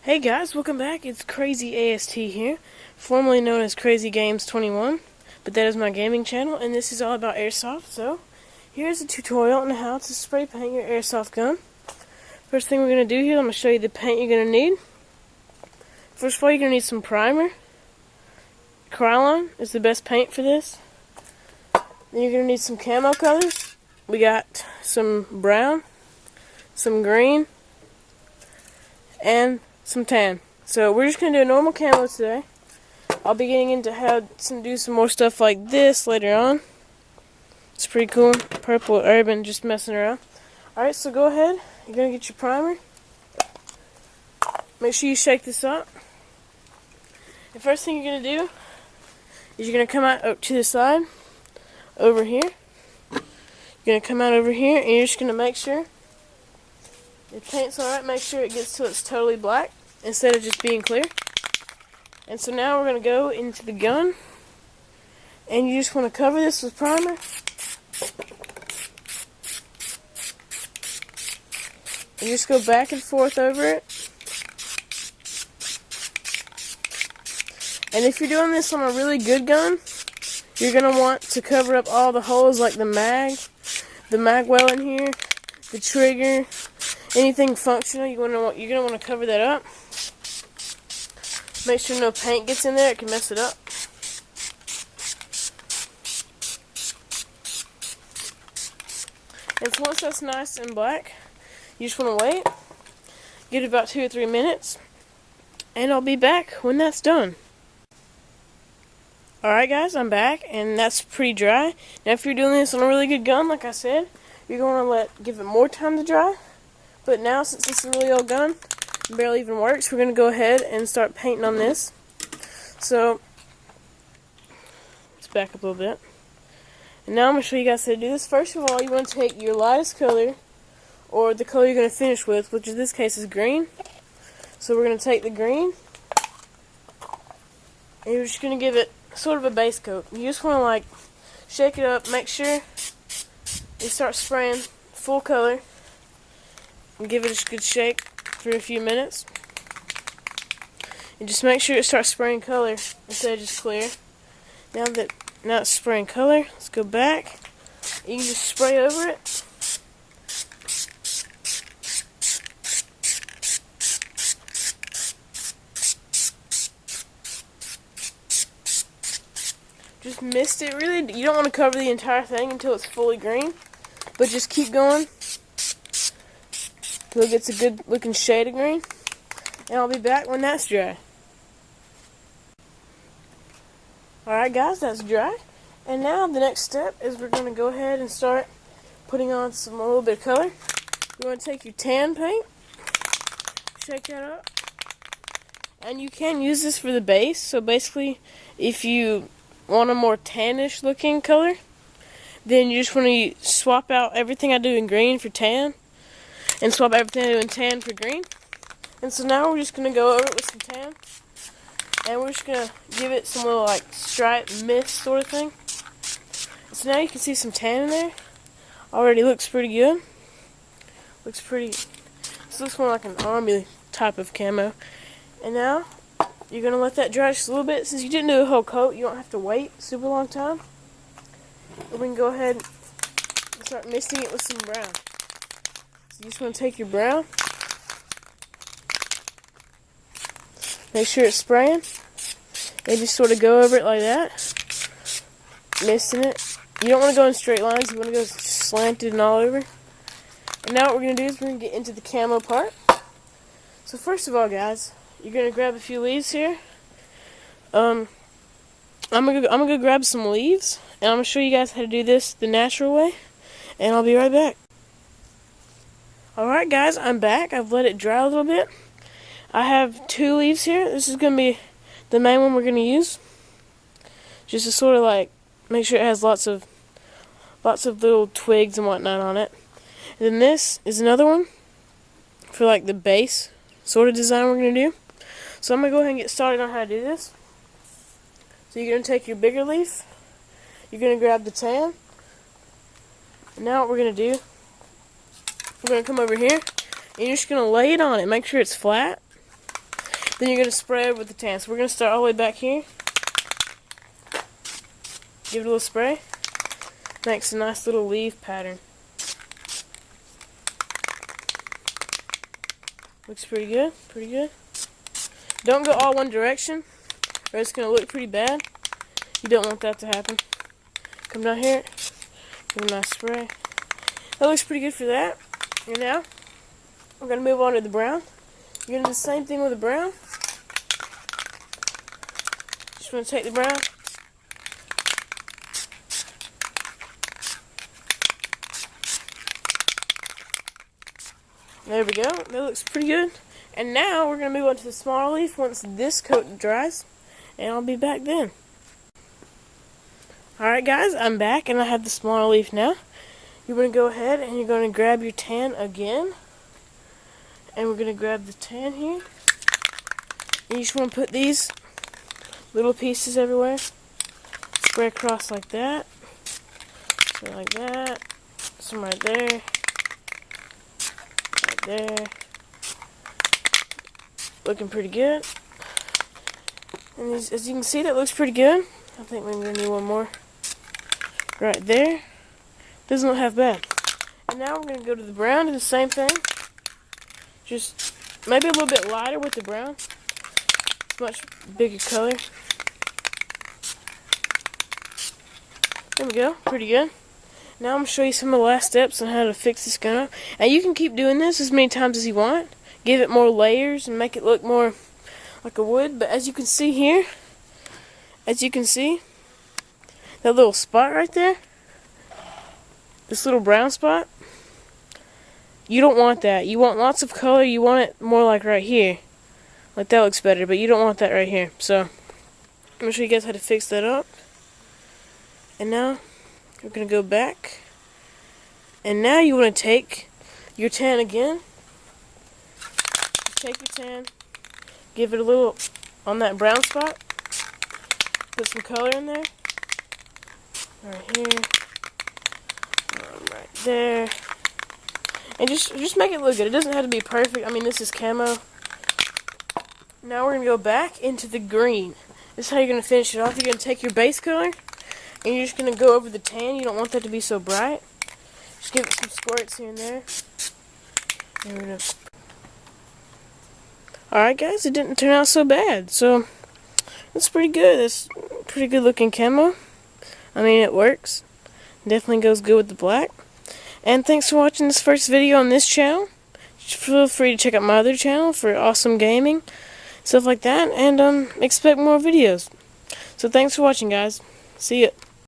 Hey guys, welcome back. It's Crazy AST here, formerly known as Crazy Games 21, but that is my gaming channel, and this is all about airsoft. So, here's a tutorial on how to spray paint your airsoft gun. First thing we're going to do here, I'm going to show you the paint you're going to need. First of all, you're going to need some primer. Krylon is the best paint for this. Then you're going to need some camo colors. We got some brown, some green, and some tan. So we're just going to do a normal camo today. I'll be getting into how to do some more stuff like this later on. It's pretty cool. Purple urban, just messing around. Alright, so go ahead. You're going to get your primer. Make sure you shake this up. The first thing you're going to do is you're going to come out up to the side, over here. You're going to come out over here and you're just going to make sure the paint's alright. Make sure it gets till it's totally black instead of just being clear. And so now we're going to go into the gun, and you just want to cover this with primer. And just go back and forth over it. And if you're doing this on a really good gun, you're going to want to cover up all the holes like the mag well in here, the trigger, anything functional. You're going to want to cover that up. Make sure no paint gets in there, it can mess it up. And so once that's nice and black, you just want to wait. Give it about 2 or 3 minutes, and I'll be back when that's done. Alright guys, I'm back, and that's pretty dry. Now if you're doing this on a really good gun, like I said, you're going to give it more time to dry. But now, since it's a really old gun, it barely even works, we're going to go ahead and start painting on this. So, let's back up a little bit. And now I'm going to show you guys how to do this. First of all, you want to take your lightest color, or the color you're going to finish with, which in this case is green. So we're going to take the green, and you're just going to give it sort of a base coat. You just want to shake it up, make sure you start spraying full color, and give it a good shake for a few minutes. And just make sure it starts spraying color instead of just clear. Now it's spraying color, let's go back. You can just spray over it. Just mist it. Really, you don't want to cover the entire thing until it's fully green, but just keep going till it gets a good looking shade of green, and I'll be back when that's dry. Alright guys, that's dry, and now the next step is we're going to go ahead and start putting on a little bit of color. You want to take your tan paint, shake that up, and you can use this for the base. So basically, if you want a more tannish looking color, then you just want to swap out everything I do in green for tan, and swap everything I do in tan for green. And so now we're just going to go over it with some tan, and we're just going to give it some little stripe mist sort of thing. And so now you can see some tan in there. Already looks pretty good. Looks pretty, this looks more like an army type of camo. And now you're going to let that dry just a little bit. Since you didn't do a whole coat, you don't have to wait a super long time. And we can go ahead and start misting it with some brown. So you just want to take your brown, make sure it's spraying, and just sort of go over it like that, misting it. You don't want to go in straight lines, you want to go slanted and all over. And now what we're going to do is we're going to get into the camo part. So first of all guys, you're going to grab a few leaves here. I'm gonna go grab some leaves, and I'm going to show you guys how to do this the natural way, and I'll be right back. Alright guys, I'm back. I've let it dry a little bit. I have 2 leaves here. This is going to be the main one we're going to use. Just to sort of make sure it has lots of little twigs and whatnot on it. And then this is another one for the base sort of design we're going to do. So I'm going to go ahead and get started on how to do this. So you're going to take your bigger leaf, you're going to grab the tan, and now what we're going to do, we're going to come over here, and you're just going to lay it on it. Make sure it's flat. Then you're going to spray over with the tan. So we're going to start all the way back here. Give it a little spray. Makes a nice little leaf pattern. Looks pretty good, pretty good. Don't go all one direction, or it's going to look pretty bad. You don't want that to happen. Come down here, give a nice spray. That looks pretty good for that. And now, we're going to move on to the brown. You're going to do the same thing with the brown. Just want to take the brown. There we go. That looks pretty good. And now we're going to move on to the smaller leaf once this coat dries. And I'll be back then. Alright guys, I'm back and I have the smaller leaf now. You're going to go ahead and you're going to grab your tan again. And we're going to grab the tan here. And you just want to put these little pieces everywhere. Spray across like that. So like that. Some right there. There. Looking pretty good. And as you can see, that looks pretty good. I think we're going to need one more. Right there. Doesn't look half bad. And now we're going to go to the brown, do the same thing. Just maybe a little bit lighter with the brown. It's much bigger color. There we go. Pretty good. Now I'm going to show you some of the last steps on how to fix this gun up. And you can keep doing this as many times as you want. Give it more layers and make it look more like a wood. But as you can see here, that little spot right there, this little brown spot, you don't want that. You want lots of color. You want it more like right here. Like that looks better, but you don't want that right here. So I'm going to show you guys how to fix that up. And now we're going to go back, and now you want to take your tan again. Just take your tan, give it a little on that brown spot, put some color in there, right here, right there, and just make it look good. It doesn't have to be perfect. I mean, this is camo. Now we're going to go back into the green. This is how you're going to finish it off. You're going to take your base color, and you're just going to go over the tan. You don't want that to be so bright. Just give it some squirts here and there. And we're gonna... Alright guys, it didn't turn out so bad. So, that's pretty good. It's pretty good looking camo. I mean, it works. Definitely goes good with the black. And thanks for watching this first video on this channel. Feel free to check out my other channel for awesome gaming, stuff like that. And expect more videos. So thanks for watching guys. See ya.